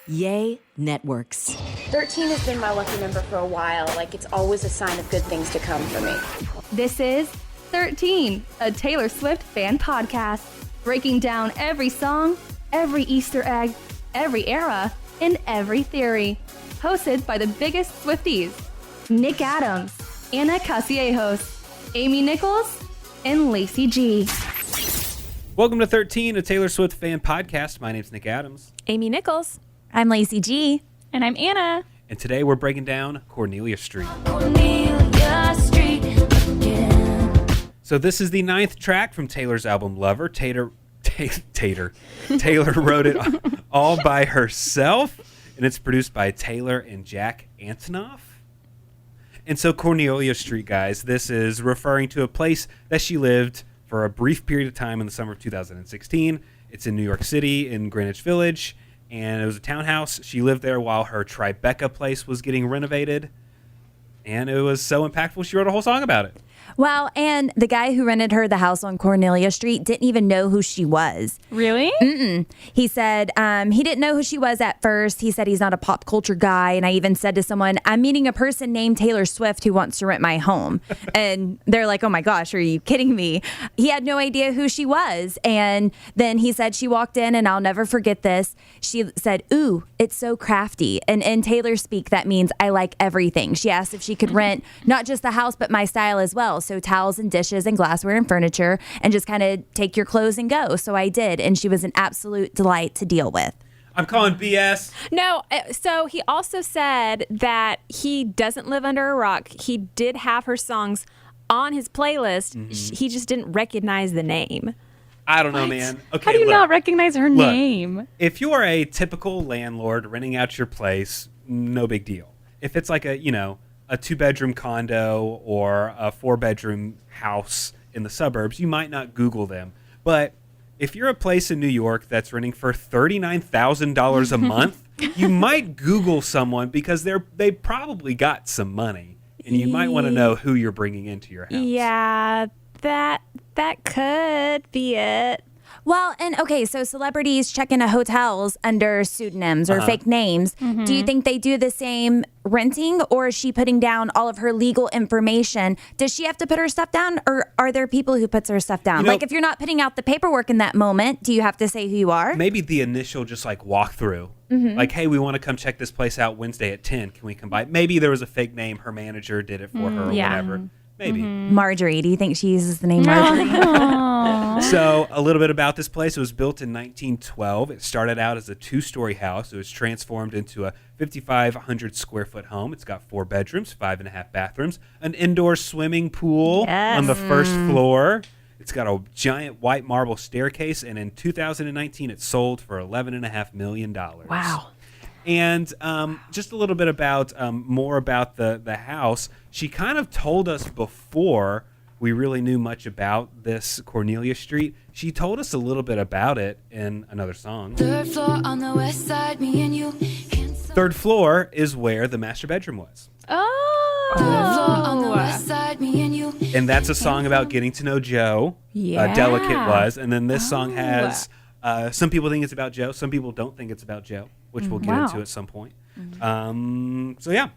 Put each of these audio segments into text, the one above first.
Yay Networks. 13 has been my lucky number for a while. Like, it's always a sign of good things to come for me. This is 13, a Taylor Swift fan podcast, breaking down every song, every Easter egg, every era, and every theory. Hosted by the biggest Swifties, Nick Adams, Anna Casillejos, Amy Nichols, and Lacey G. Welcome to 13, a Taylor Swift fan podcast. My name's Nick Adams. Amy Nichols. I'm Lacey G. And I'm Anna. And today we're breaking down Cornelia Street. Cornelia Street again. So this is the 9th track from Taylor's album Lover. Taylor wrote it all by herself, and it's produced by Taylor and Jack Antonoff. And so Cornelia Street, guys, this is referring to a place that she lived for a brief period of time in the summer of 2016. It's in New York City, in Greenwich Village, and it was a townhouse. She lived there while her Tribeca place was getting renovated, and it was so impactful she wrote a whole song about it. Wow, and the guy who rented her the house on Cornelia Street didn't even know who she was. Really? Mm-mm. He said he didn't know who she was at first. He said he's not a pop culture guy. And I even said to someone, I'm meeting a person named Taylor Swift who wants to rent my home. And they're like, oh my gosh, are you kidding me? He had no idea who she was. And then he said she walked in, and I'll never forget this. She said, ooh, it's so crafty. And in Taylor speak, that means I like everything. She asked if she could rent not just the house, but my style as well. So towels and dishes and glassware and furniture, and just kind of take your clothes and go. So I did, and she was an absolute delight to deal with. I'm calling BS. No, so he also said that he doesn't live under a rock. He did have her songs on his playlist. Mm-hmm. He just didn't recognize the name. I don't know, man. Okay, how do you not recognize her name? If you are a typical landlord renting out your place, no big deal. If it's like a 2-bedroom condo or a 4-bedroom house in the suburbs, you might not Google them. But if you're a place in New York that's renting for $39,000 a month, you might Google someone because they probably got some money, and you might want to know who you're bringing into your house. Yeah, that could be it. Well, and okay, so celebrities check into hotels under pseudonyms or fake names. Mm-hmm. Do you think they do the same renting, or is she putting down all of her legal information? Does she have to put her stuff down, or are there people who puts her stuff down? Like, if you're not putting out the paperwork in that moment, do you have to say who you are? Maybe the initial just like walkthrough. Mm-hmm. Like, hey, we want to come check this place out Wednesday at 10. Can we come by? Maybe there was a fake name. Her manager did it for her or whatever. Maybe. Mm-hmm. Marjorie. Do you think she uses the name Marjorie? So a little bit about this place. It was built in 1912. It started out as a 2-story house. It was transformed into a 5,500 square foot home. It's got 4 bedrooms, 5.5 bathrooms, an indoor swimming pool on the first floor. It's got a giant white marble staircase, and in 2019, it sold for $11.5 million. Wow. And just a little bit about more about the house. She kind of told us before we really knew much about this Cornelia Street. She told us a little bit about it in another song. 3rd floor on the west side, me and you. 3rd floor is where the master bedroom was. Oh. 3rd floor on the west side, me and you. And that's a song about getting to know Joe. Yeah. Delicate was. And then this song has, some people think it's about Joe. Some people don't think it's about Joe, which we'll get into at some point. So yeah.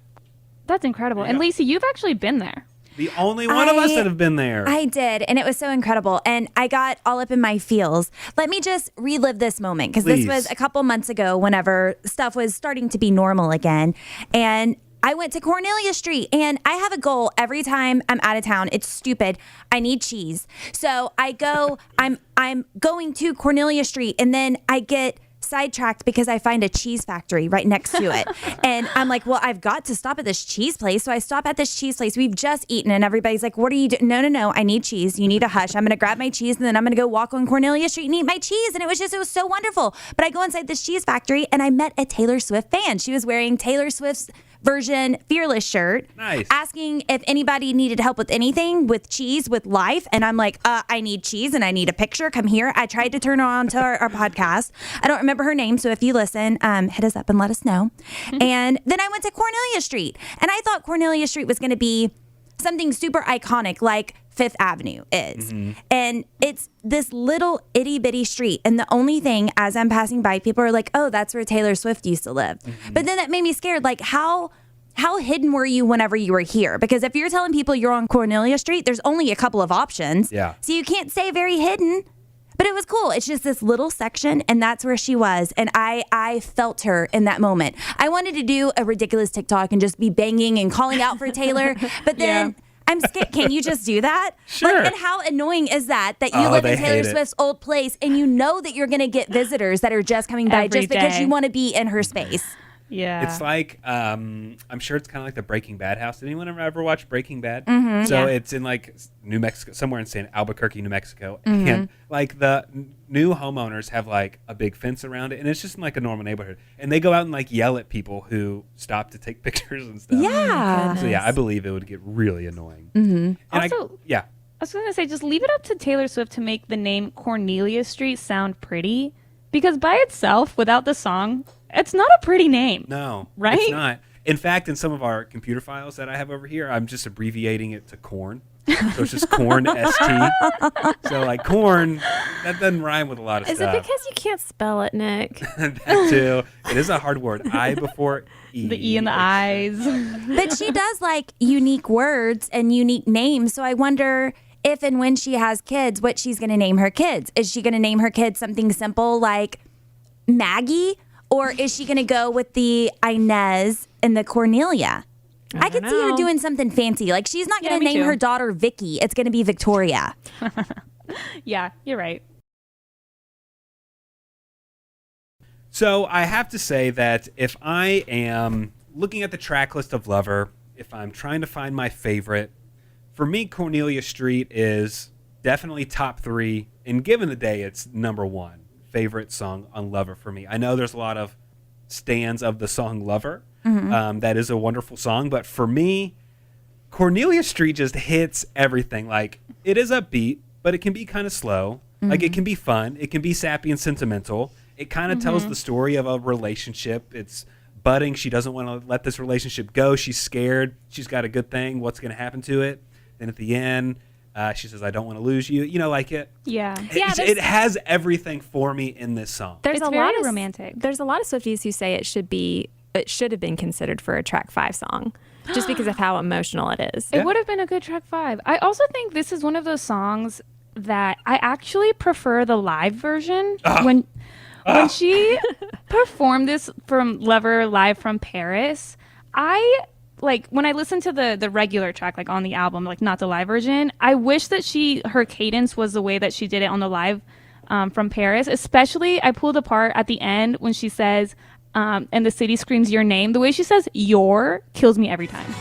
That's incredible. And Lacey, you've actually been there. The only one of us that have been there. I did, and it was so incredible. And I got all up in my feels. Let me just relive this moment, because this was a couple months ago whenever stuff was starting to be normal again. And I went to Cornelia Street, and I have a goal every time I'm out of town. It's stupid. I need cheese. So I go, I'm going to Cornelia Street, and then I get sidetracked because I find a cheese factory right next to it. And I'm like, well, I've got to stop at this cheese place. So I stop at this cheese place. We've just eaten, and everybody's like, what are you doing? No. I need cheese. You need a hush. I'm going to grab my cheese, and then I'm going to go walk on Cornelia Street and eat my cheese. And it was so wonderful. But I go inside this cheese factory, and I met a Taylor Swift fan. She was wearing Taylor Swift's version Fearless shirt, asking if anybody needed help with anything, with cheese, with life. And I'm like, I need cheese and I need a picture. Come here. I tried to turn her on to our podcast. I don't remember her name. So if you listen, hit us up and let us know. And then I went to Cornelia Street, and I thought Cornelia Street was going to be something super iconic, like Fifth Avenue is. And it's this little itty bitty street. And the only thing as I'm passing by, people are like, oh, that's where Taylor Swift used to live. But then that made me scared. Like, how hidden were you whenever you were here? Because if you're telling people you're on Cornelia Street, there's only a couple of options. Yeah. So you can't say very hidden. But it was cool. It's just this little section, and that's where she was. And I felt her in that moment. I wanted to do a ridiculous TikTok and just be banging and calling out for Taylor. But then I'm scared. Can you just do that? Sure. Like, and how annoying is that you live in Taylor Swift's old place and you know that you're going to get visitors that are just coming by Every just because day. you want to be in her space? Yeah. It's like, I'm sure it's kind of like the Breaking Bad house. Did anyone ever watch Breaking Bad? So it's in like New Mexico, somewhere in Albuquerque, New Mexico. And like the new homeowners have like a big fence around it. And it's just in like a normal neighborhood. And they go out and like yell at people who stop to take pictures and stuff. Yeah. So yeah, I believe it would get really annoying. Mm-hmm. And Also- yeah. I was going to say, just leave it up to Taylor Swift to make the name Cornelia Street sound pretty. Because by itself, without the song, it's not a pretty name. No, Right? It's not. In fact, in some of our computer files that I have over here, I'm just abbreviating it to corn. So it's just corn ST. So like corn, that doesn't rhyme with a lot of Is stuff. it because you can't spell it, Nick? That too. It is a hard word. I before E. The E and the I's. But she does like unique words and unique names. So I wonder if and when she has kids, what she's going to name her kids. Is she going to name her kids something simple like Maggie? Or is she going to go with the Inez and the Cornelia? I could see her know. doing something fancy. Like, she's not going Yeah, to me name too. her daughter Vicky. It's going to be Victoria. Yeah, you're right. So I have to say that if I am looking at the track list of Lover, if I'm trying to find my favorite, for me, Cornelia Street is definitely top 3. And given the day, it's number 1 favorite song on Lover for me. I know there's a lot of stands of the song Lover. That is a wonderful song. But for me, Cornelia Street just hits everything. Like, it is upbeat, but it can be kind of slow. Like, it can be fun. It can be sappy and sentimental. It kind of tells the story of a relationship. It's budding. She doesn't want to let this relationship go. She's scared. She's got a good thing. What's going to happen to it? Then at the end, she says, I don't want to lose you. You know, like it. Yeah. It has everything for me in this song. There's It's a very lot of romantic. There's a lot of Swifties who say it should have been considered for a track 5 song, just because of how emotional it is. It would have been a good track 5. I also think this is one of those songs that I actually prefer the live version. When she performed this from Lover live from Paris, when I listened to the regular track, like on the album, like not the live version, I wish that her cadence was the way that she did it on the live from Paris. Especially, I pulled apart at the end when she says, and the city screams your name. The way she says your kills me every time.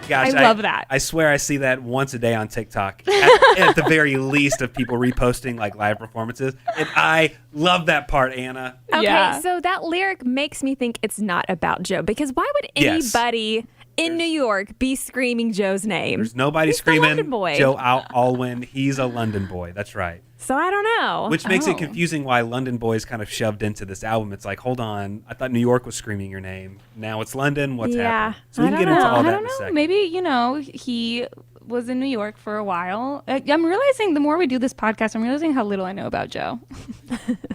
Gosh, I love that. I swear I see that once a day on TikTok, at the very least, of people reposting like live performances. And I love that part, Anna. Okay, Yeah. so that lyric makes me think it's not about Joe, because why would Yes. anybody in New York be screaming Joe's name? There's nobody He's the screaming London boy. Joe Alwyn. He's a London boy. That's right. So I don't know. Which makes it confusing why London Boy is kind of shoved into this album. It's like, hold on, I thought New York was screaming your name. Now it's London. What's Yeah, happening? So we I can get don't into know. all I that don't in a know. second. Maybe, he was in New York for a while. I'm realizing the more we do this podcast, I'm realizing how little I know about Joe.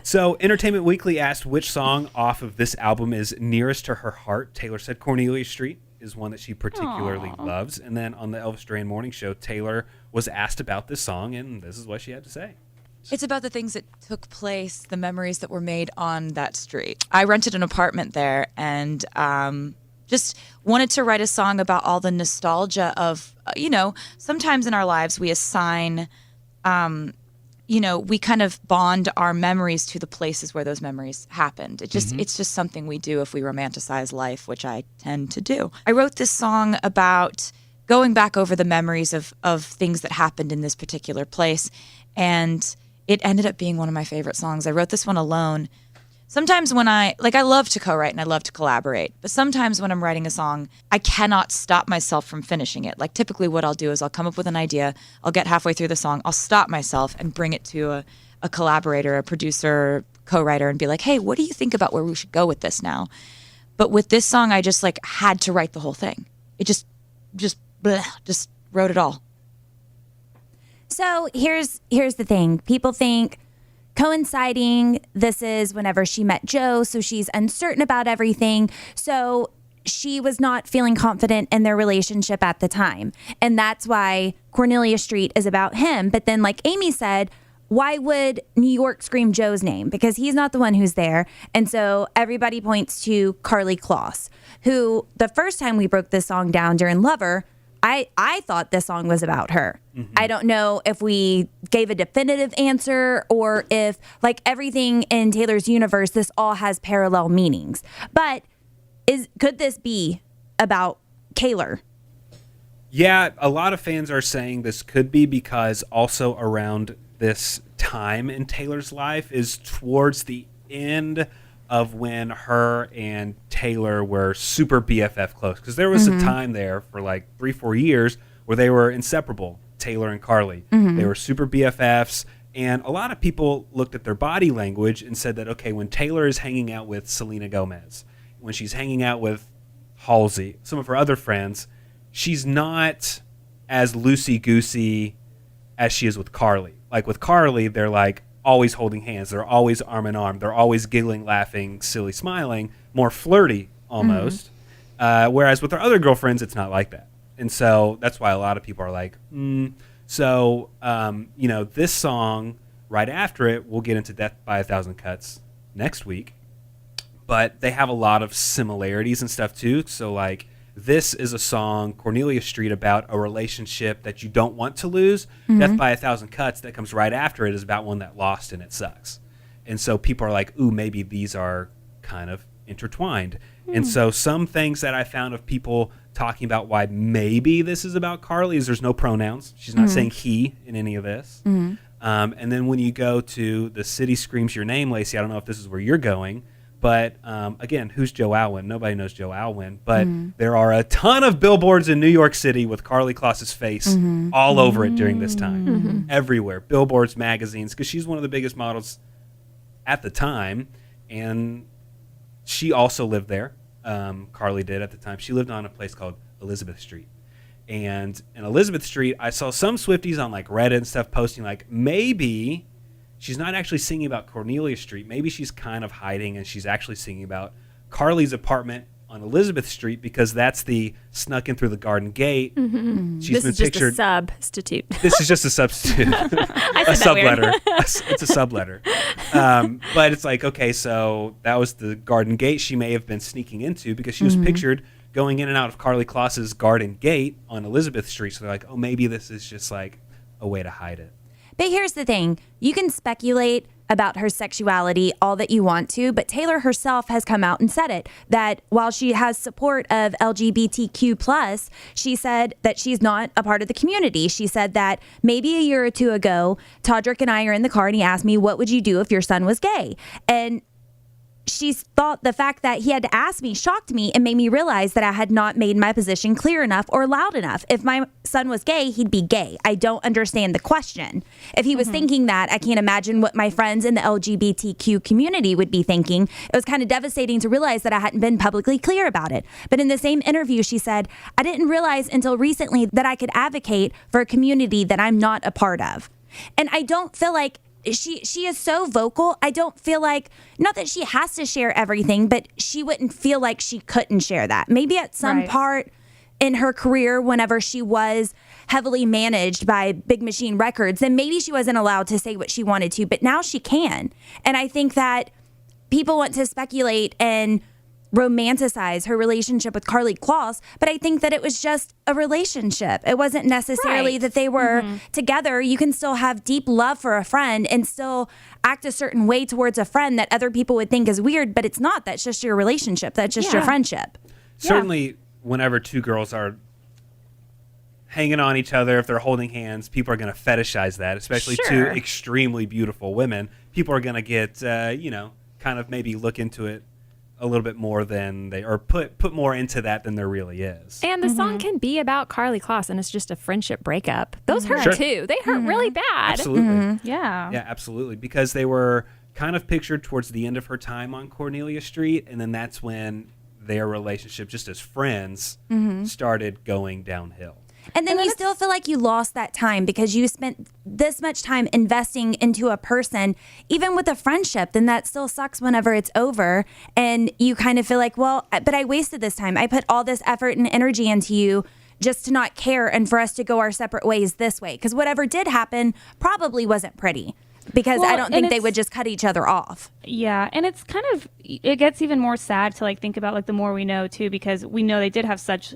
So Entertainment Weekly asked which song off of this album is nearest to her heart. Taylor said Cornelia Street is one that she particularly loves. And then on the Elvis Duran Morning Show, Taylor was asked about this song, and this is what she had to say. It's about the things that took place, the memories that were made on that street. I rented an apartment there and just wanted to write a song about all the nostalgia of, sometimes in our lives we assign, we kind of bond our memories to the places where those memories happened. It's just something we do if we romanticize life, which I tend to do. I wrote this song about going back over the memories of things that happened in this particular place, and it ended up being one of my favorite songs. I wrote this one alone. Sometimes when I love to co-write and I love to collaborate, but sometimes when I'm writing a song, I cannot stop myself from finishing it. Like typically what I'll do is I'll come up with an idea, I'll get halfway through the song, I'll stop myself and bring it to a collaborator, a producer, co-writer, and be like, hey, what do you think about where we should go with this now? But with this song, I just had to write the whole thing. It just just wrote it all. So here's the thing. People think coinciding, this is whenever she met Joe, so she's uncertain about everything. So she was not feeling confident in their relationship at the time. And that's why Cornelia Street is about him. But then, like Amy said, why would New York scream Joe's name? Because he's not the one who's there. And so everybody points to Carly Kloss, who the first time we broke this song down during Lover, I thought this song was about her. Mm-hmm. I don't know if we gave a definitive answer or if, like everything in Taylor's universe, this all has parallel meanings. But could this be about Kaylor? Yeah, a lot of fans are saying this could be because also around this time in Taylor's life is towards the end of when her and Taylor were super BFF close. Because there was a time there for like 3-4 years where they were inseparable, Taylor and Carly. They were super BFFs. And a lot of people looked at their body language and said that, okay, when Taylor is hanging out with Selena Gomez, when she's hanging out with Halsey, some of her other friends, she's not as loosey-goosey as she is with Carly. Like with Carly, they're like always holding hands. They're always arm in arm. They're always giggling, laughing, silly, smiling, more flirty almost. Whereas with her other girlfriends, it's not like that. And so that's why a lot of people are like, So, this song right after it, we'll get into Death by a Thousand Cuts next week. But they have a lot of similarities and stuff too. So like this is a song, Cornelia Street, about a relationship that you don't want to lose. Death by a Thousand Cuts that comes right after it is about one that lost and it sucks. And so people are like, ooh, maybe these are kind of intertwined. And so some things that I found of people talking about why maybe this is about Carly is there's no pronouns. She's not saying he in any of this. And then when you go to The City Screams Your Name, Lacey, I don't know if this is where you're going, but again, who's Joe Alwyn? Nobody knows Joe Alwyn, but there are a ton of billboards in New York City with Carly Kloss's face all over it during this time. Everywhere. Billboards, magazines, because she's one of the biggest models at the time. And she also lived there. Carly did at the time. She lived on a place called Elizabeth Street. And in Elizabeth Street, I saw some Swifties on like Reddit and stuff posting like maybe she's not actually singing about Cornelia Street. Maybe she's kind of hiding and she's actually singing about Carly's apartment on Elizabeth Street because that's the snuck in through the garden gate. She's This been is just pictured. a substitute. This is just a substitute. I A said that weird. subletter. It's a subletter. But it's like, okay, so that was the garden gate she may have been sneaking into because she was pictured going in and out of Carly Kloss's garden gate on Elizabeth Street. So they're like, oh, maybe this is just like a way to hide it. But here's the thing. You can speculate about her sexuality all that you want to, but Taylor herself has come out and said it, that while she has support of LGBTQ+, she said that she's not a part of the community. She said that maybe a year or two ago, Todrick and I are in the car and he asked me, what would you do if your son was gay? And she thought the fact that he had to ask me shocked me and made me realize that I had not made my position clear enough or loud enough. If my son was gay, he'd be gay. I don't understand the question. If he was thinking that, I can't imagine what my friends in the LGBTQ community would be thinking. It was kind of devastating to realize that I hadn't been publicly clear about it. But in the same interview, she said, I didn't realize until recently that I could advocate for a community that I'm not a part of. And I don't feel like she is so vocal. I don't feel like, not that she has to share everything, but she wouldn't feel like she couldn't share that. Maybe at some part in her career, whenever she was heavily managed by Big Machine Records, then maybe she wasn't allowed to say what she wanted to, but now she can. And I think that people want to speculate and romanticize her relationship with Carly Kloss, but I think that it was just a relationship. It wasn't necessarily that they were together. You can still have deep love for a friend and still act a certain way towards a friend that other people would think is weird, but it's not. That's just your relationship. That's just your friendship. Certainly, whenever two girls are hanging on each other, if they're holding hands, people are going to fetishize that, especially two extremely beautiful women. People are going to get, kind of maybe look into it a little bit more than they, or put more into that than there really is. And the song can be about Carly Kloss, and it's just a friendship breakup. Those hurt too. They hurt really bad. Absolutely. Yeah. Yeah, absolutely. Because they were kind of pictured towards the end of her time on Cornelia Street, and then that's when their relationship, just as friends, started going downhill. And then you still feel like you lost that time because you spent this much time investing into a person, even with a friendship, then that still sucks whenever it's over. And you kind of feel like, well, but I wasted this time. I put all this effort and energy into you just to not care and for us to go our separate ways this way. Because whatever did happen probably wasn't pretty. Because I don't think they would just cut each other off. Yeah, and it's kind of, it gets even more sad to like think about like the more we know too, because we know they did have such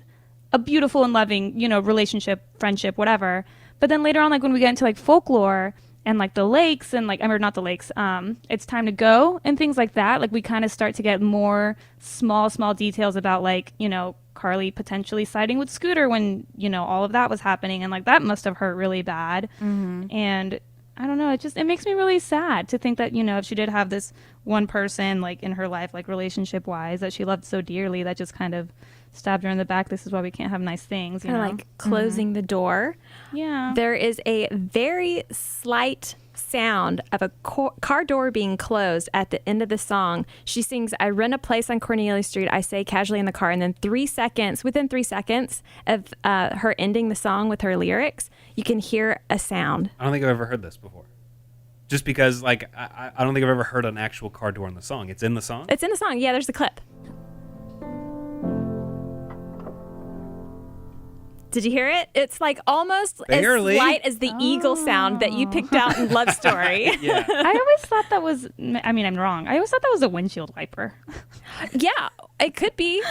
a beautiful and loving, relationship, friendship, whatever. But then later on, like when we get into like folklore and like the lakes and like, I mean, not the lakes, It's Time to Go and things like that. Like we kind of start to get more small details about like, Carly potentially siding with Scooter when, all of that was happening. And like that must have hurt really bad. And I don't know. It makes me really sad to think that, if she did have this one person like in her life, like relationship wise, that she loved so dearly, that just kind of stabbed her in the back. This is why we can't have nice things. Kind of like closing the door. Yeah. There is a very slight sound of a car door being closed at the end of the song. She sings, I rent a place on Cornelia Street, I say casually in the car. And then within 3 seconds of her ending the song with her lyrics, you can hear a sound. I don't think I've ever heard this before. Just because, like, I don't think I've ever heard an actual car door in the song. It's in the song? It's in the song. Yeah, there's the clip. Did you hear it? It's like almost Barely. as slight as the eagle sound that you picked out in Love Story. Yeah. I always thought that was, I mean, I'm wrong. I always thought that was a windshield wiper. Yeah, it could be.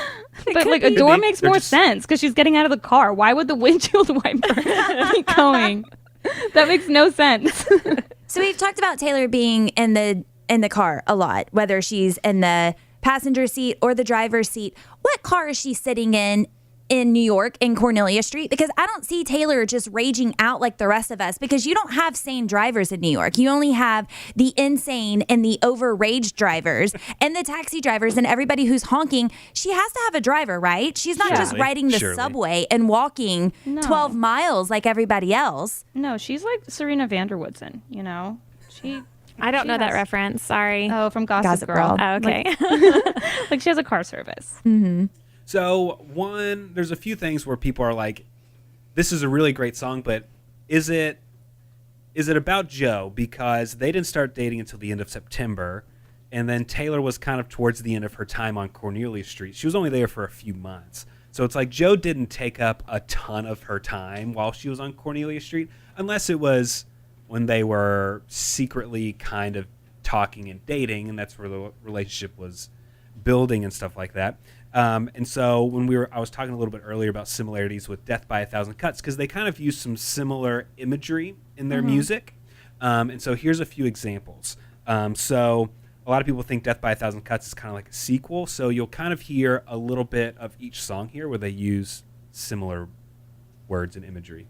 But like a door makes more sense because she's getting out of the car. Why would the windshield wiper be going? That makes no sense. So we've talked about Taylor being in the car a lot, whether she's in the passenger seat or the driver's seat. What car is she sitting in New York in Cornelia Street? Because I don't see Taylor just raging out like the rest of us, because you don't have sane drivers in New York. You only have the insane and the overraged drivers and the taxi drivers and everybody who's honking. She has to have a driver, right? She's not just riding the subway and walking 12 miles like everybody else. No, she's like Serena Vanderwoodson, I don't know that reference. Sorry. Oh, from Gossip Girl. Oh, okay. Like she has a car service. Mm-hmm. So, there's a few things where people are like, this is a really great song, but is it about Joe? Because they didn't start dating until the end of September, and then Taylor was kind of towards the end of her time on Cornelia Street. She was only there for a few months. So it's like Joe didn't take up a ton of her time while she was on Cornelia Street, unless it was when they were secretly kind of talking and dating, and that's where the relationship was building and stuff like that. And so when I was talking a little bit earlier about similarities with Death by a Thousand Cuts, because they kind of use some similar imagery in their music. And so here's a few examples. So a lot of people think Death by a Thousand Cuts is kind of like a sequel. So you'll kind of hear a little bit of each song here where they use similar words and imagery.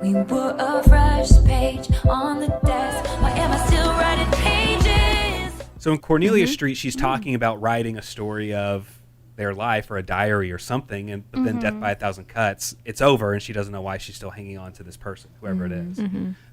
We put a fresh page on the desk. Why am I still writing pages? So in Cornelia Street, she's talking about writing a story of their life or a diary or something, but then Death by a Thousand Cuts, it's over, and she doesn't know why she's still hanging on to this person, whoever it is.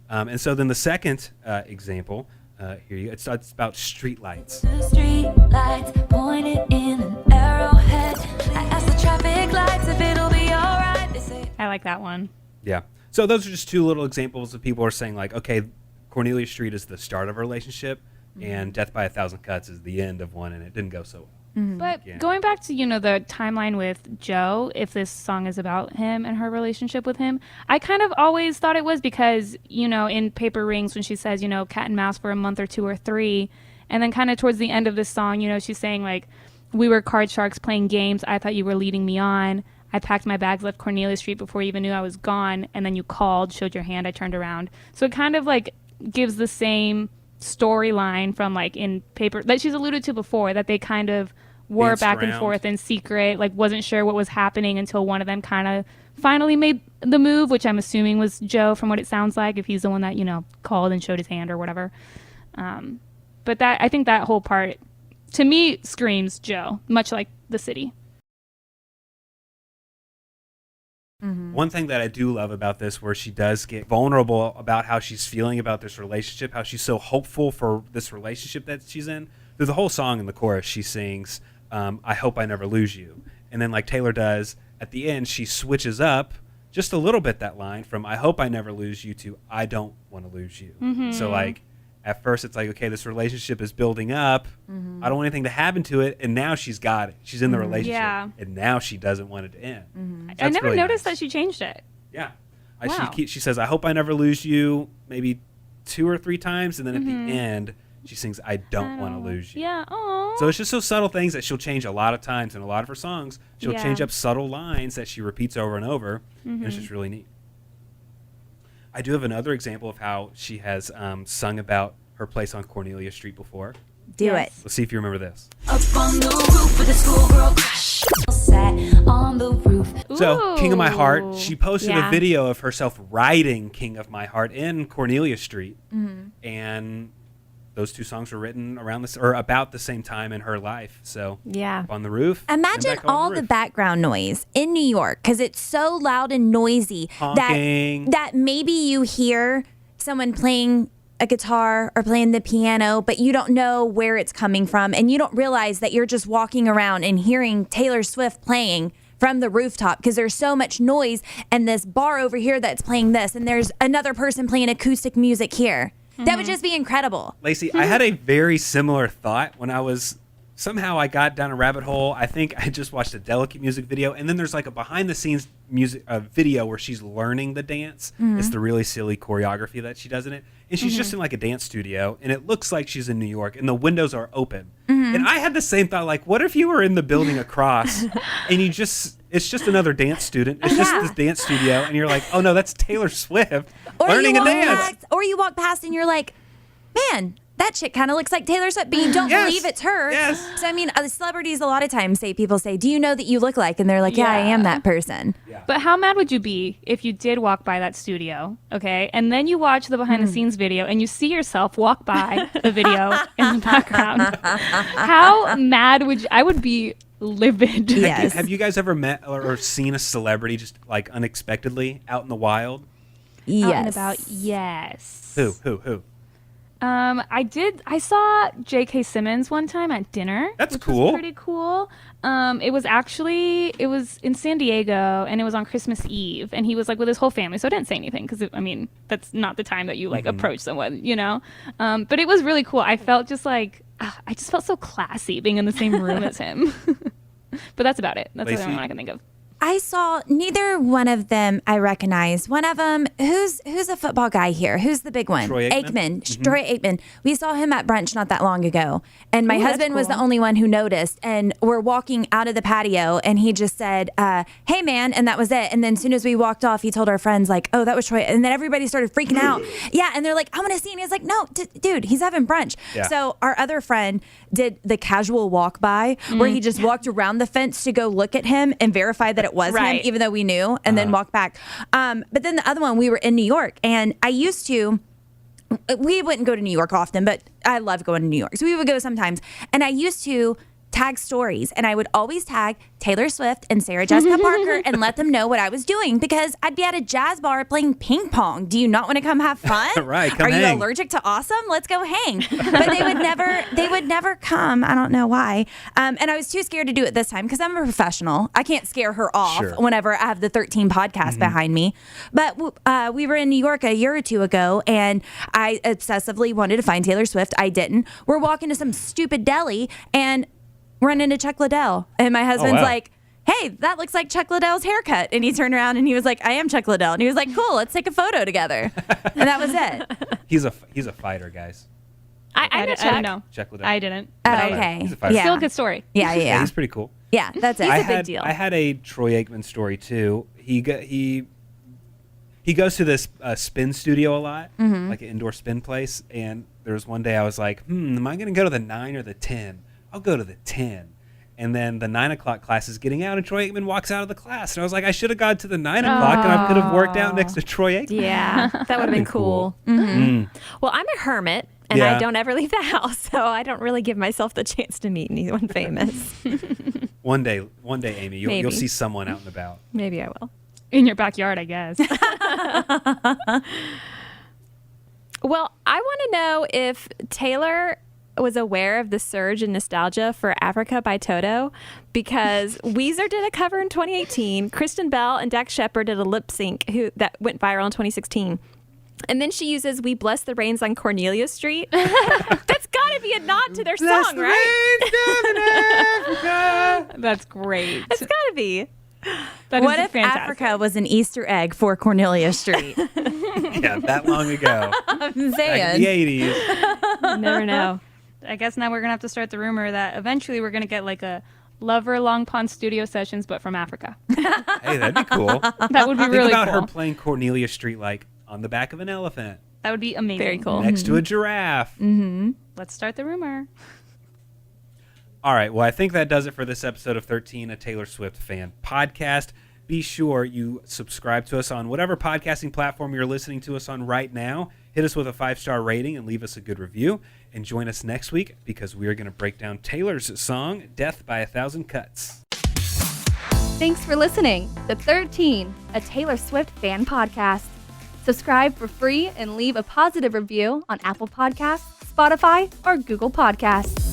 And so then the second example, it's about street lights. The street lights pointed in an arrowhead. I asked the traffic lights if it'll be all right. They say I like that one. Yeah. So those are just two little examples of people are saying like, okay, Cornelia Street is the start of a relationship, and Death by a Thousand Cuts is the end of one, and it didn't go so well. But going back to, the timeline with Joe, if this song is about him and her relationship with him, I kind of always thought it was because, in Paper Rings, when she says, cat and mouse for a month or two or three, and then kind of towards the end of this song, she's saying like, we were card sharks playing games. I thought you were leading me on. I packed my bags, left Cornelia Street before you even knew I was gone. And then you called, showed your hand. I turned around. So it kind of like gives the same storyline from like in Paper that she's alluded to before, that they kind of were danced back around. and forth in secret, like wasn't sure what was happening until one of them kind of finally made the move, which I'm assuming was Joe from what it sounds like, if he's the one that, called and showed his hand or whatever. But I think that whole part to me screams Joe, much like the city. One thing that I do love about this, where she does get vulnerable about how she's feeling about this relationship, how she's so hopeful for this relationship that she's in. Through the whole song in the chorus, she sings, I hope I never lose you. And then like Taylor does, at the end, she switches up just a little bit that line from I hope I never lose you to I don't want to lose you. So like at first it's like, okay, this relationship is building up. I don't want anything to happen to it. And now she's got it. She's in the relationship. Yeah. And now she doesn't want it to end. So I never really noticed nice. that she changed it. Yeah. Wow. She says, I hope I never lose you maybe 2 or 3 times. And then at the end, she sings, I don't want to lose you. Yeah. Oh. So it's just those subtle things that she'll change a lot of times in a lot of her songs. She'll change up subtle lines that she repeats over and over. And it's just really neat. I do have another example of how she has sung about her place on Cornelia Street before. Do it. Let's see if you remember this. Up on the roof with a schoolgirl crush. Sat on the roof. So, King of My Heart, Ooh. she posted a video of herself riding King of My Heart in Cornelia Street. And those 2 songs were written around this or about the same time in her life. So, Yeah. Up on the Roof. and Imagine Back on all the Roof. background noise in New York because it's so loud and noisy Honking. that maybe you hear someone playing a guitar or playing the piano, but you don't know where it's coming from, and you don't realize that you're just walking around and hearing Taylor Swift playing from the rooftop because there's so much noise, and this bar over here that's playing this, and there's another person playing acoustic music here. That would just be incredible. Lacey, I had a very similar thought when somehow I got down a rabbit hole. I think I just watched a Delicate music video, and then there's like a behind the scenes music video where she's learning the dance. It's the really silly choreography that she does in it. And she's just in like a dance studio, and it looks like she's in New York, and the windows are open. And I had the same thought, like, what if you were in the building across and it's just another dance student. It's just this dance studio, and you're like, oh no, that's Taylor Swift learning a dance. Or you walk past and you're like, man, that chick kind of looks like Taylor Swift, but you don't Yes. believe it's her. Yes. So, I mean, celebrities a lot of times people say, do you know that you look like? And they're like, yeah, I am that person. But how mad would you be if you did walk by that studio, okay, and then you watch the behind the scenes video and you see yourself walk by the video in the background? How mad would you? I would be livid. Yes. Have you guys ever met or seen a celebrity just like unexpectedly out in the wild? Yes. Out and about, yes. Who? I saw J.K. Simmons one time at dinner. That's which cool. Was pretty cool. It was in San Diego, and it was on Christmas Eve, and he was like with his whole family. So I didn't say anything because that's not the time that you like approach someone, you know. But it was really cool. I felt just like I just felt so classy being in the same room as him. But that's about it. That's the Lacey? only one I can think of. I saw neither one of them I recognized. One of them, who's a football guy here? Who's the big one? Troy Aikman? Troy Aikman. We saw him at brunch not that long ago. And my Ooh, that's husband was the cool. only one who noticed. And we're walking out of the patio and he just said, hey man, and that was it. And then as soon as we walked off, he told our friends like, oh, that was Troy. And then everybody started freaking out. Yeah, and they're like, I want to see. And he's like, no, dude, he's having brunch. Yeah. So our other friend did the casual walk by where he just walked around the fence to go look at him and verify that it was him, Right. even though we knew, and then walk back. But then the other one, we were in New York, and we wouldn't go to New York often, but I love going to New York. So we would go sometimes. And I used to tag stories, and I would always tag Taylor Swift and Sarah Jessica Parker and let them know what I was doing because I'd be at a jazz bar playing ping pong. Do you not want to come have fun? Right, come Are hang. you allergic to awesome? Let's go hang. But they would never come. I don't know why. And I was too scared to do it this time because I'm a professional. I can't scare her off Sure. whenever I have the 13 podcast behind me. But we were in New York a year or two ago, and I obsessively wanted to find Taylor Swift. I didn't. We're walking to some stupid deli and run into Chuck Liddell. And my husband's wow. like, hey, that looks like Chuck Liddell's haircut. And he turned around and he was like, I am Chuck Liddell. And he was like, cool, let's take a photo together. And that was it. He's a fighter, guys. I know I Chuck. don't know. Check with I didn't. Oh, He's a okay. He's a fighter. Yeah. Still a good story. Yeah, Yeah, yeah. he's pretty cool. Yeah, that's it. I big had deal. I had a Troy Aikman story too. He goes to this spin studio a lot, like an indoor spin place. And there was one day I was like, am I going to go to the 9 or the 10? I'll go to the 10. And then the 9 o'clock class is getting out, and Troy Aikman walks out of the class. And I was like, I should have gone to the 9 o'clock, and I could have worked out next to Troy Aikman. Yeah, that would have been cool. Well, I'm a hermit, and Yeah. I don't ever leave the house, so I don't really give myself the chance to meet anyone famous. One day, Amy, you'll Maybe. see someone out and about. Maybe I will. In your backyard, I guess. Well, I want to know if Taylor was aware of the surge in nostalgia for Africa by Toto because Weezer did a cover in 2018. Kristen Bell and Dax Shepard did a lip sync that went viral in 2016. And then she uses We Bless the Rains on Cornelia Street. That's got to be a nod to their Bless song, the right? rains down in Africa. That's great. It's got to be. What if Africa was an Easter egg for Cornelia Street? Yeah, that long ago. I'm Back in saying. the 80s. Never know. I guess now we're going to have to start the rumor that eventually we're going to get like a Lover Long Pond studio sessions, but from Africa. Hey, that'd be cool. That would be really Think about cool. her playing Cornelia Street like on the back of an elephant. That would be amazing. Very cool. Next to a giraffe. Let's start the rumor. All right. Well, I think that does it for this episode of 13, a Taylor Swift fan podcast. Be sure you subscribe to us on whatever podcasting platform you're listening to us on right now. Hit us with a 5-star rating and leave us a good review. And join us next week because we are going to break down Taylor's song, Death by a Thousand Cuts. Thanks for listening to 13, a Taylor Swift fan podcast. Subscribe for free and leave a positive review on Apple Podcasts, Spotify, or Google Podcasts.